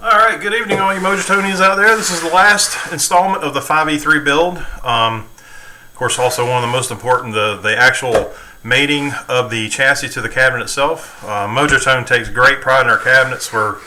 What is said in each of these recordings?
Alright, good evening all you Mojotonians out there. This is the last installment of the 5E3 build. Of course, also one of the most important, the actual mating of the chassis to the cabinet itself. Mojotone takes great pride in our cabinets. We're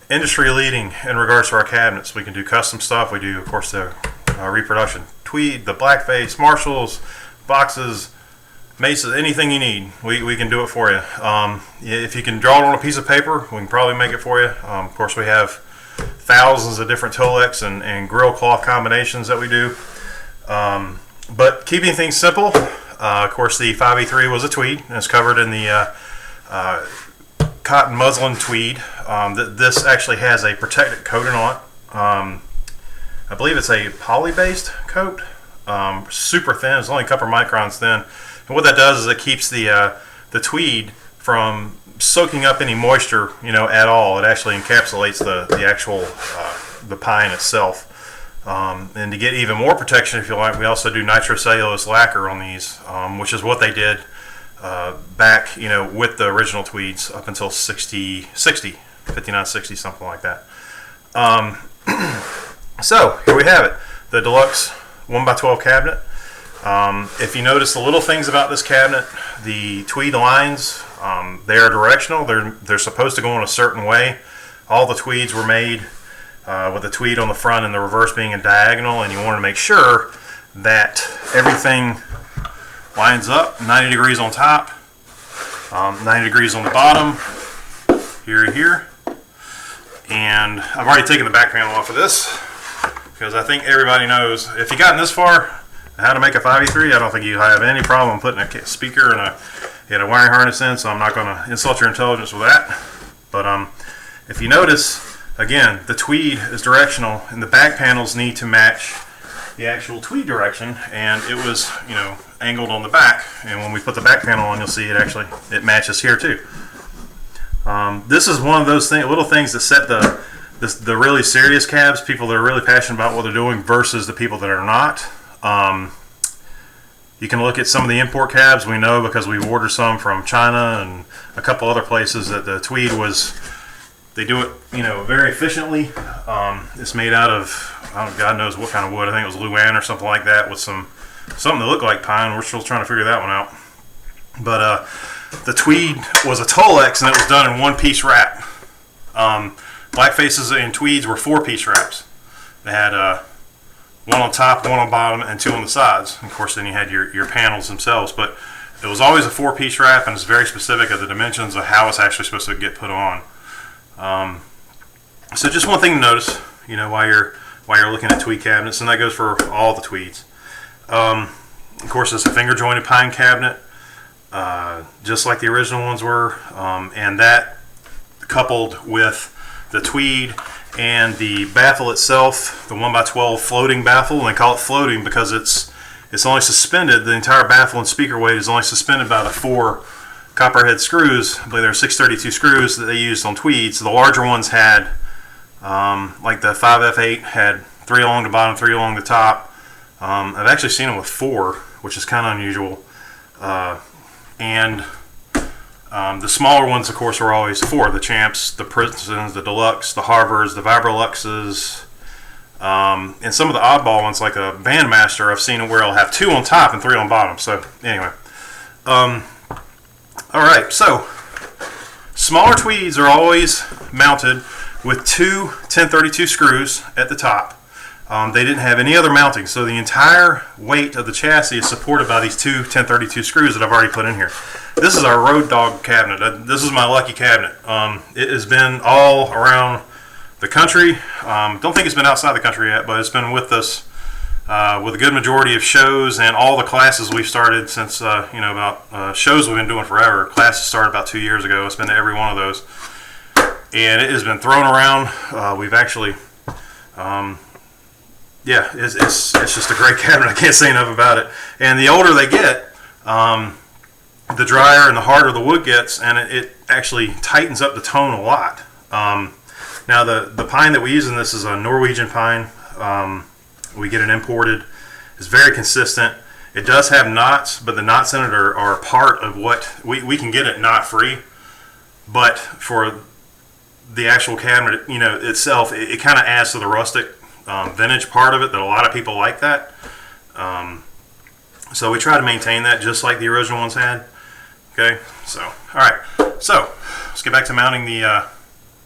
industry leading in regards to our cabinets. We can do custom stuff. We do, of course, the reproduction tweed, the blackface, Marshalls, boxes, mesas, anything you need, we can do it for you. If you can draw it on a piece of paper, we can probably make it for you. Of course, we have thousands of different Tolex and grill cloth combinations that we do. But keeping things simple, of course, the 5E3 was a tweed, and it's covered in the cotton muslin tweed. This actually has a protected coating on it. I believe it's a poly-based coat, super thin. It's only a couple microns thin. And what that does is it keeps the tweed from soaking up any moisture, at all. It actually encapsulates the actual the pine itself. And to get even more protection, if you like, we also do nitrocellulose lacquer on these, which is what they did back, with the original tweeds up until 59, 60, something like that. So here we have it, the deluxe 1x12 cabinet. If you notice the little things about this cabinet, the tweed lines, they are directional. They're supposed to go in a certain way. All the tweeds were made with the tweed on the front and the reverse being a diagonal, and you want to make sure that everything lines up 90 degrees on top, 90 degrees on the bottom, here. And I've already taken the back panel off of this because I think everybody knows, if you've gotten this far, how to make a 5E3, I don't think you have any problem putting a speaker and a wiring harness in, so I'm not going to insult your intelligence with that. But if you notice, again, the tweed is directional, and the back panels need to match the actual tweed direction, and it was, angled on the back. And when we put the back panel on, you'll see it matches here too. This is one of those little things that set the really serious cabs, people that are really passionate about what they're doing, versus the people that are not. You can look at some of the import cabs. We know, because we ordered some from China and a couple other places, that the tweed they do it, very efficiently. It's made out of, God knows what kind of wood. I think it was Luan or something like that, with something that looked like pine. We're still trying to figure that one out. But the tweed was a Tolex, and it was done in one-piece wrap. Blackfaces and tweeds were 4-piece wraps. They had one on top, one on bottom, and 2 on the sides. Of course, then you had your panels themselves. But it was always a 4-piece wrap, and it's very specific of the dimensions of how it's actually supposed to get put on. So just one thing to notice, while you're looking at tweed cabinets, and that goes for all the tweeds. Of course, it's a finger jointed pine cabinet, just like the original ones were, and that coupled with the tweed and the baffle itself, the 1x12 floating baffle, and they call it floating because it's only suspended. The entire baffle and speaker weight is only suspended by the 4 copperhead screws. I believe there are 632 screws that they used on tweed. So the larger ones had, like the 5F8 had 3 along the bottom, 3 along the top. I've actually seen them with 4, which is kind of unusual. And the smaller ones, of course, are always 4. The Champs, the Princetons, the Deluxe, the Harvors, the Vibroluxes, and some of the oddball ones, like a Bandmaster, I've seen it where it'll have 2 on top and 3 on bottom. So anyway, all right. So smaller tweeds are always mounted with 2 1032 screws at the top. They didn't have any other mounting, so the entire weight of the chassis is supported by these 2 1032 screws that I've already put in here. This is our Road Dog cabinet. This is my lucky cabinet. It has been all around the country. Don't think it's been outside the country yet, but it's been with us with a good majority of shows and all the classes we've started since, about shows we've been doing forever. Classes started about 2 years ago. It's been to every one of those. And it has been thrown around. We've actually... yeah, it's just a great cabinet. I can't say enough about it. And the older they get, the drier and the harder the wood gets, and it actually tightens up the tone a lot. Now the pine that we use in this is a Norwegian pine. We get it imported. It's very consistent. It does have knots, but the knots in it are part of what we can get it knot free. But for the actual cabinet, you know, itself, it kind of adds to the rustic vintage part of it that a lot of people like that. So we try to maintain that just like the original ones had. Okay, so all right, so let's get back to mounting the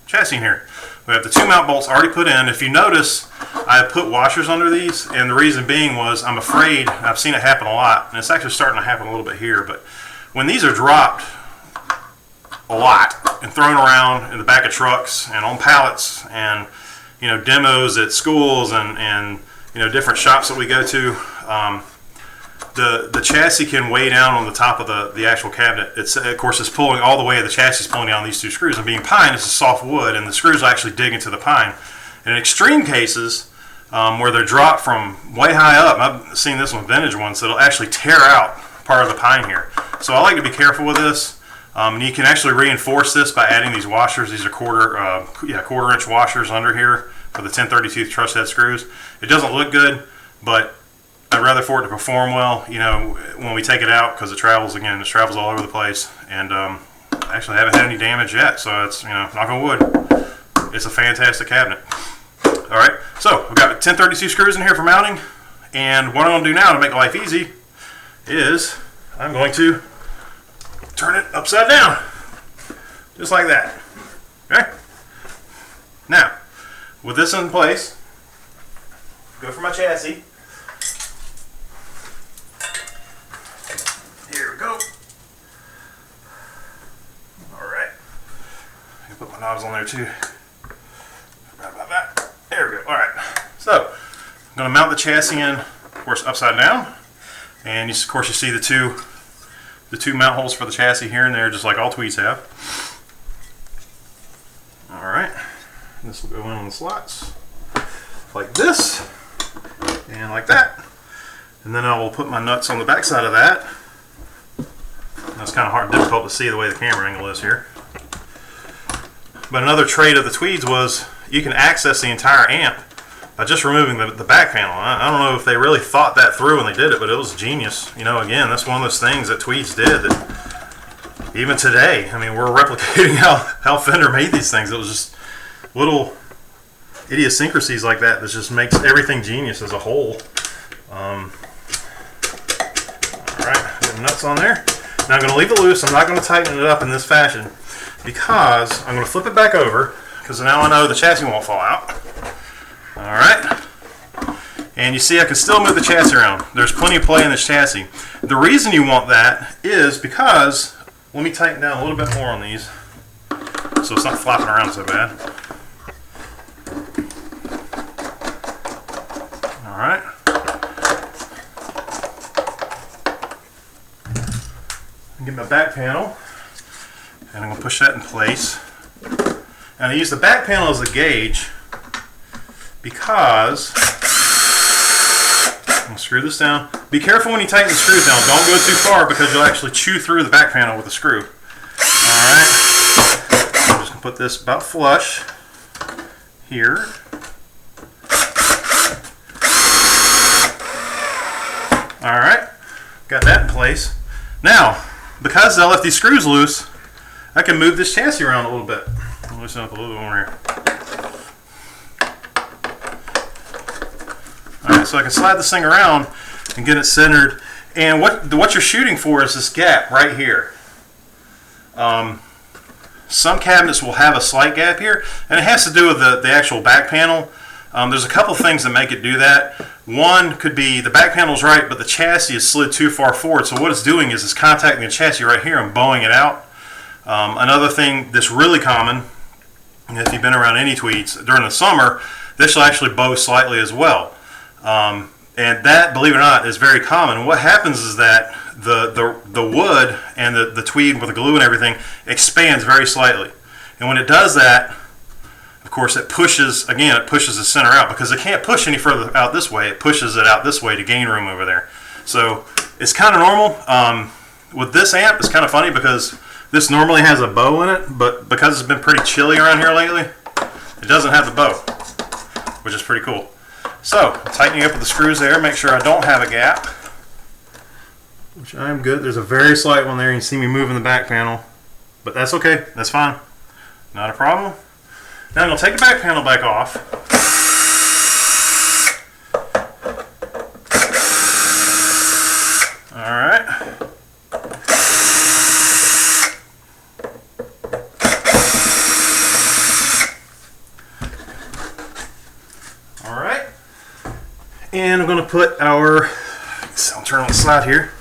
chassis in here. We have the 2 mount bolts already put in. If you notice, I put washers under these, and the reason being was I'm afraid, I've seen it happen a lot, and it's actually starting to happen a little bit here, but when these are dropped a lot and thrown around in the back of trucks and on pallets and, you know, demos at schools and you know, different shops that we go to, the chassis can weigh down on the top of the actual cabinet. It's, of course, it's pulling all the way, the chassis is pulling down these 2 screws, and being pine, it's a soft wood, and the screws actually dig into the pine. And in extreme cases, where they're dropped from way high up, I've seen this on vintage ones, that'll actually tear out part of the pine here. So I like to be careful with this. And you can actually reinforce this by adding these washers. These are quarter-inch washers under here for the 1032 truss head screws. It doesn't look good, but I'd rather for it to perform well, you know, when we take it out, because it travels all over the place. And actually, I haven't had any damage yet, so it's, you know, knock on wood. It's a fantastic cabinet. All right, so we've got 1032 screws in here for mounting, and what I'm going to do now to make life easy is I'm going to turn it upside down, just like that. Okay. Now, with this in place, go for my chassis. Here we go. All right. I can put my knobs on there too. Right about that. There we go. All right. So, I'm going to mount the chassis in, of course, upside down, and of course you see the two mount holes for the chassis here and there, just like all tweeds have. All right, this will go in on the slots like this and like that, and then I will put my nuts on the back side of that. That's kind of difficult to see the way the camera angle is here. But another trait of the tweeds was you can access the entire amp by just removing the back panel. I don't know if they really thought that through when they did it, but it was genius. You know, again, that's one of those things that tweeds did that even today, I mean, we're replicating how Fender made these things. It was just little idiosyncrasies like that just makes everything genius as a whole. All right, get the nuts on there. Now I'm going to leave it loose. I'm not going to tighten it up in this fashion because I'm going to flip it back over, because now I know the chassis won't fall out. All right, and you see I can still move the chassis around. There's plenty of play in this chassis. The reason you want that is because, let me tighten down a little bit more on these so it's not flopping around so bad. All right. Get my back panel, and I'm going to push that in place. And I use the back panel as a gauge because I'm going to screw this down. Be careful when you tighten the screws down. Don't go too far because you'll actually chew through the back panel with the screw. Alright. I'm just going to put this about flush here. Alright. Got that in place. Now, because I left these screws loose, I can move this chassis around a little bit. I'll loosen up a little bit more here. Alright, so I can slide this thing around and get it centered. And what you're shooting for is this gap right here. Some cabinets will have a slight gap here, and it has to do with the actual back panel. There's a couple things that make it do that. One could be the back panel's right, but the chassis is slid too far forward. So what it's doing is it's contacting the chassis right here and bowing it out. Another thing that's really common, if you've been around any tweeds, during the summer, this will actually bow slightly as well. And that, believe it or not, is very common. And what happens is that the wood and the tweed with the glue and everything expands very slightly. And when it does that, of course, it pushes the center out, because it can't push any further out this way. It pushes it out this way to gain room over there. So it's kind of normal. With this amp, it's kind of funny because this normally has a bow in it, but because it's been pretty chilly around here lately, it doesn't have the bow, which is pretty cool. So, tightening up with the screws there, make sure I don't have a gap, which I'm good. There's a very slight one there. You can see me moving the back panel, but that's okay. That's fine. Not a problem. Now I'm going to take the back panel back off. Alright. Alright. And I'm going to put our, I'll turn on the slide here. I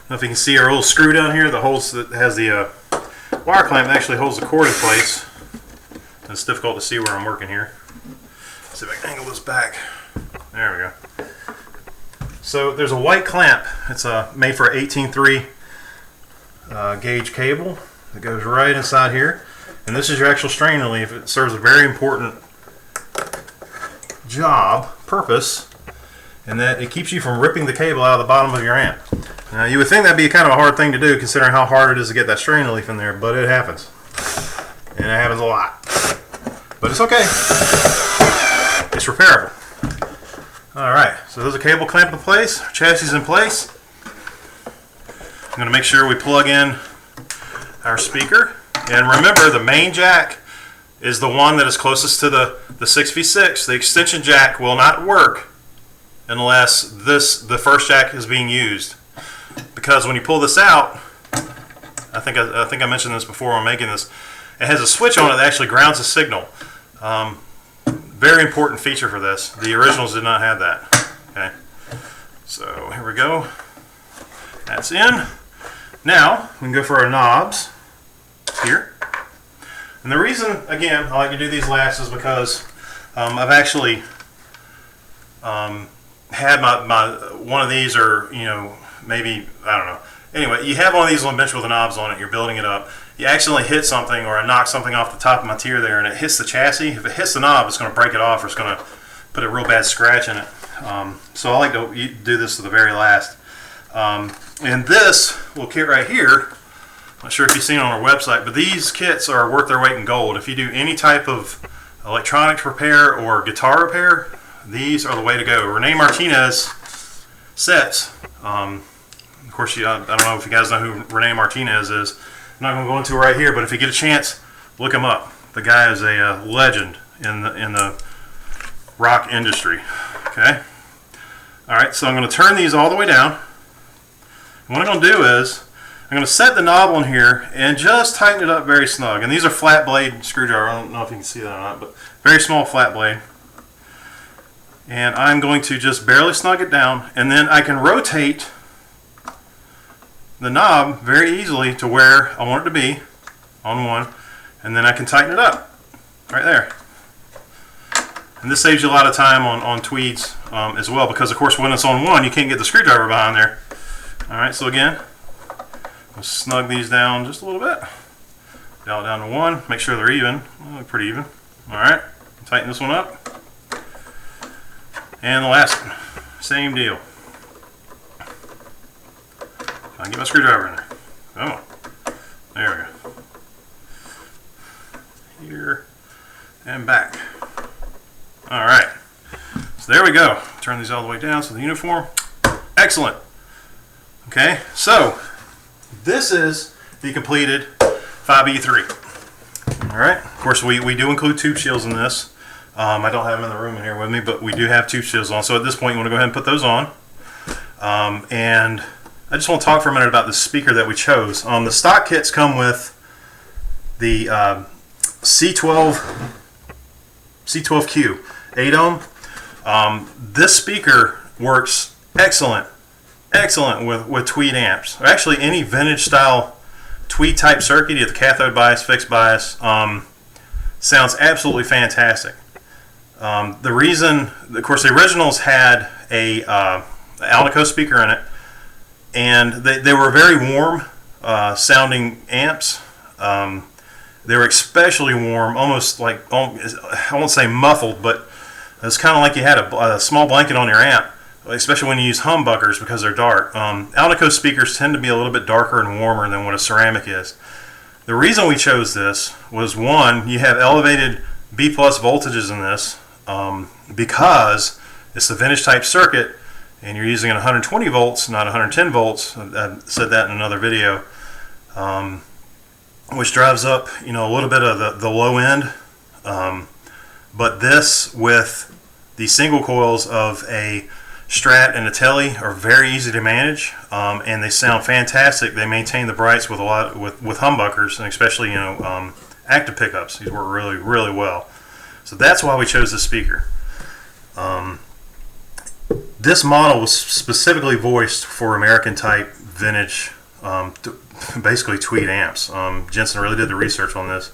don't know if you can see our little screw down here, the holes that has the wire clamp that actually holds the cord in place. It's difficult to see where I'm working here. Let's see if I can angle this back. There we go. So there's a white clamp. It's made for an 18.3 gauge cable that goes right inside here. And this is your actual strain relief. It serves a very important purpose, in that it keeps you from ripping the cable out of the bottom of your amp. Now you would think that'd be kind of a hard thing to do considering how hard it is to get that strain relief in there, but it happens. And it happens a lot. But it's okay. It's repairable. Alright, so there's a cable clamp in place, chassis is in place. I'm going to make sure we plug in our speaker. And remember, the main jack is the one that is closest to the 6v6. The extension jack will not work unless the first jack is being used. Because when you pull this out, I think I mentioned this before when making this, it has a switch on it that actually grounds the signal. Very important feature for this. The originals did not have that. Okay, so here we go. That's in. Now we can go for our knobs here. And the reason, again, I like to do these last is because I've actually had my one of these, or maybe, I don't know. Anyway, you have one of these on a bench with the knobs on it. You're building it up. You accidentally hit something, or I knock something off the top of my tier there, and it hits the chassis. If it hits the knob, it's going to break it off, or it's going to put a real bad scratch in it. So I like to do this to the very last. And this little kit right here, I'm not sure if you've seen it on our website, but these kits are worth their weight in gold. If you do any type of electronics repair or guitar repair, these are the way to go. Rene Martinez sets. Of course, I don't know if you guys know who Rene Martinez is. I'm not going to go into it right here, but if you get a chance, look him up. The guy is a legend in the rock industry. Okay. All right. So I'm going to turn these all the way down. And what I'm going to do is I'm going to set the knob on here and just tighten it up very snug. And these are flat blade screwdriver. I don't know if you can see that or not, but very small flat blade. And I'm going to just barely snug it down, and then I can rotate the knob very easily to where I want it to be on one, and then I can tighten it up right there. And this saves you a lot of time on tweeds as well, because of course when it's on one, you can't get the screwdriver behind there. Alright, so again, I'll snug these down just a little bit. Dial it down to one, make sure they're even. They're pretty even. Alright, tighten this one up. And the last one, same deal. I get my screwdriver in there. Come on. There we go. Here and back. Alright. So there we go. Turn these all the way down so the uniform. Excellent. Okay, so this is the completed 5E3. Alright. Of course, we do include tube shields in this. I don't have them in the room in here with me, but we do have tube shields on. So at this point, you want to go ahead and put those on. And I just want to talk for a minute about the speaker that we chose. The stock kits come with the C12Q 8 ohm. This speaker works excellent with tweed amps. Or actually, any vintage style tweed type circuit, you have the cathode bias, fixed bias, sounds absolutely fantastic. The reason, of course, the originals had a Alnico speaker in it, and they were very warm sounding amps. They were especially warm, almost like, I won't say muffled, but it's kind of like you had a small blanket on your amp, especially when you use humbuckers because they're dark. Alnico speakers tend to be a little bit darker and warmer than what a ceramic is. The reason we chose this was, one, you have elevated B+ voltages in this because it's a vintage type circuit and you're using 120 volts, not 110 volts. I said that in another video. which drives up, you know, a little bit of the low end. But this with the single coils of a Strat and a Tele are very easy to manage, and they sound fantastic. They maintain the brights with with humbuckers, and especially, you know, active pickups. These work really, really well. So that's why we chose this speaker. This model was specifically voiced for American type vintage, basically tweed amps. Jensen really did the research on this.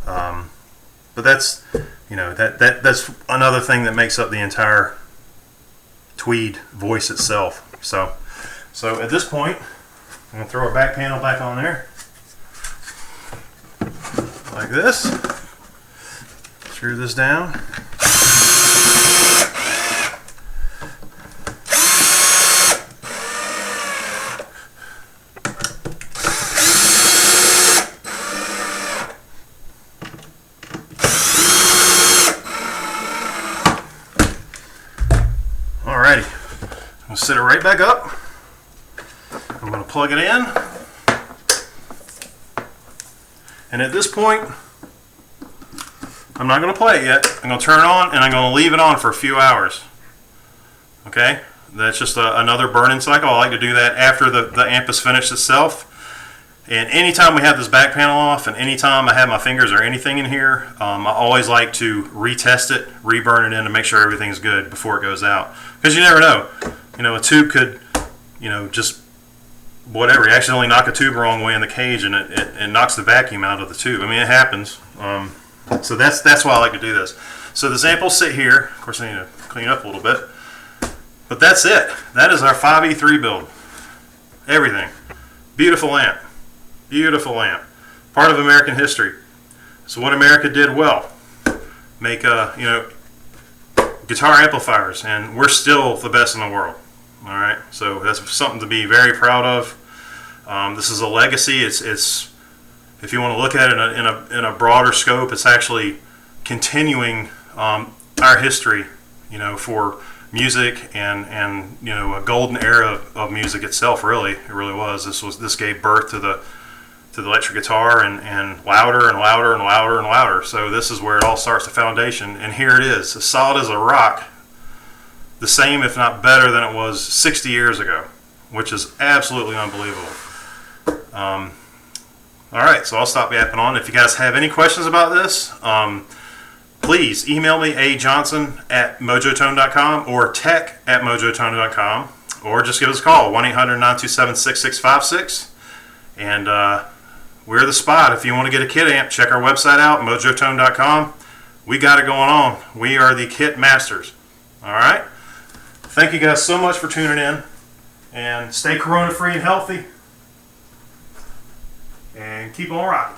But that's, you know, that's another thing that makes up the entire tweed voice itself. So at this point, I'm gonna throw our back panel back on there, like this. Screw this down. Alrighty, I'm gonna set it right back up. I'm gonna plug it in, and at this point, I'm not gonna play it yet. I'm gonna turn it on, and I'm gonna leave it on for a few hours. Okay, that's just another burn-in cycle. I like to do that after the amp is finished itself. And anytime we have this back panel off, and anytime I have my fingers or anything in here, I always like to retest it, re-burn it in to make sure everything's good before it goes out. Because you never know. You know, a tube could, you know, just whatever. You accidentally knock a tube the wrong way in the cage, and it knocks the vacuum out of the tube. I mean, it happens. So that's why I like to do this. So the amp will sit here. Of course, I need to clean up a little bit. But that's it. That is our 5E3 build. Everything. Beautiful amp. Beautiful amp. Part of American history. So what America did well. Make, you know, guitar amplifiers. And we're still the best in the world. Alright? So that's something to be very proud of. This is a legacy. It's if you want to look at it in a broader scope, it's actually continuing our history, you know, for music and you know, a golden era of music itself. Really, it really was. This gave birth to the electric guitar, and louder and louder and louder and louder. So this is where it all starts, the foundation, and here it is, as solid as a rock, the same if not better than it was 60 years ago, which is absolutely unbelievable. Alright, so I'll stop yapping on. If you guys have any questions about this, please email me ajohnson@mojotone.com or tech@mojotone.com, or just give us a call, 1-800-927-6656. And we're the spot. If you want to get a kit amp, check our website out, mojotone.com. We got it going on. We are the kit masters. Alright? Thank you guys so much for tuning in. And stay corona free and healthy. And keep on rocking.